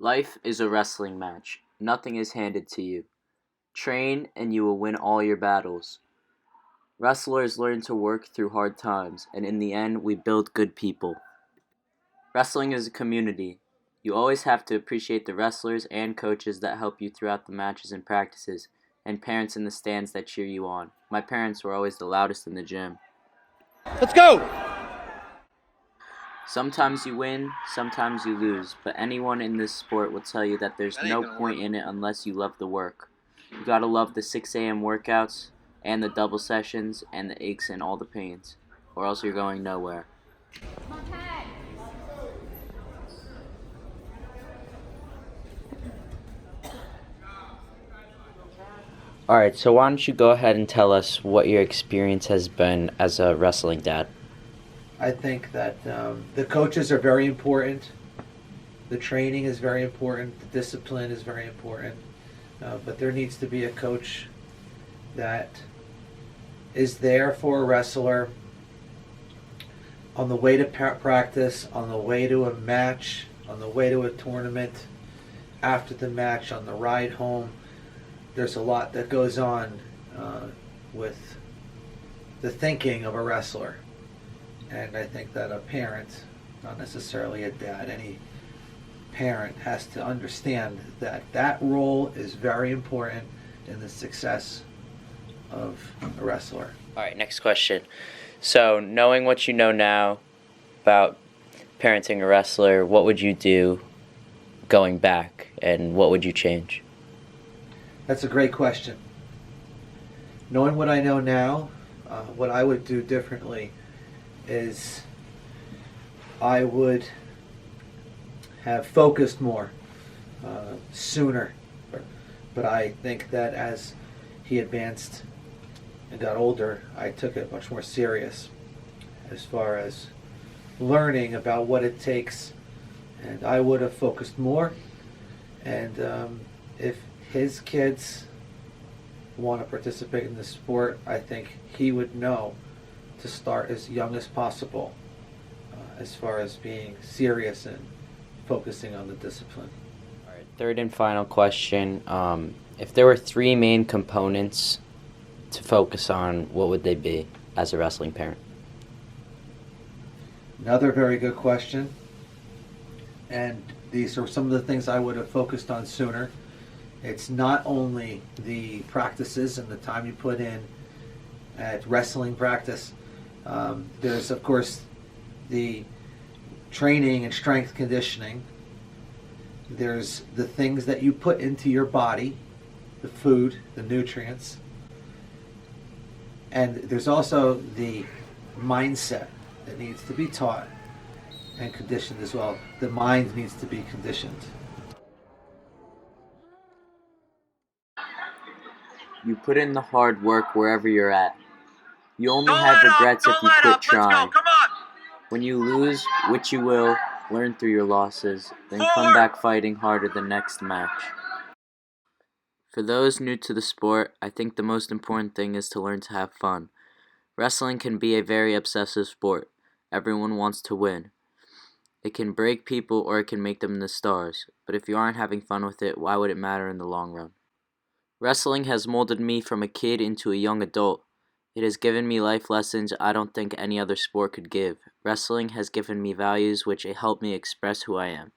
Life is a wrestling match. Nothing is handed to you. Train and you will win all your battles. Wrestlers learn to work through hard times, and in the end, we build good people. Wrestling is a community. You always have to appreciate the wrestlers and coaches that help you throughout the matches and practices, and parents in the stands that cheer you on. My parents were always the loudest in the gym. Let's go! Sometimes you win, sometimes you lose, but anyone in this sport will tell you that there's no point in it unless you love the work. You gotta love the 6 a.m. workouts, and the double sessions, and the aches and all the pains, or else you're going nowhere. Alright, so why don't you go ahead and tell us what your experience has been as a wrestling dad? I think that the coaches are very important. The training is very important. The discipline is very important. But there needs to be a coach that is there for a wrestler on the way to practice, on the way to a match, on the way to a tournament, after the match, on the ride home. There's a lot that goes on with the thinking of a wrestler. And I think that a parent, not necessarily a dad, any parent has to understand that that role is very important in the success of a wrestler. Alright, next question. So, knowing what you know now about parenting a wrestler, what would you do going back, and what would you change? That's a great question. Knowing what I know now, what I would do differently is I would have focused more sooner. But I think that as he advanced and got older, I took it much more serious as far as learning about what it takes. And I would have focused more. And if his kids want to participate in the sport, I think he would know to start as young as possible as far as being serious and focusing on the discipline. All right, third and final question. If there were three main components to focus on, what would they be as a wrestling parent? Another very good question. And these are some of the things I would have focused on sooner. It's not only the practices and the time you put in at wrestling practice. There's, of course, the training and strength conditioning. There's the things that you put into your body, the food, the nutrients. And there's also the mindset that needs to be taught and conditioned as well. The mind needs to be conditioned. You put in the hard work wherever you're at. You only have regrets if you quit trying. When you lose, which you will, learn through your losses, then come back fighting harder the next match. For those new to the sport, I think the most important thing is to learn to have fun. Wrestling can be a very obsessive sport. Everyone wants to win. It can break people or it can make them the stars, but if you aren't having fun with it, why would it matter in the long run? Wrestling has molded me from a kid into a young adult. It has given me life lessons I don't think any other sport could give. Wrestling has given me values which help me express who I am.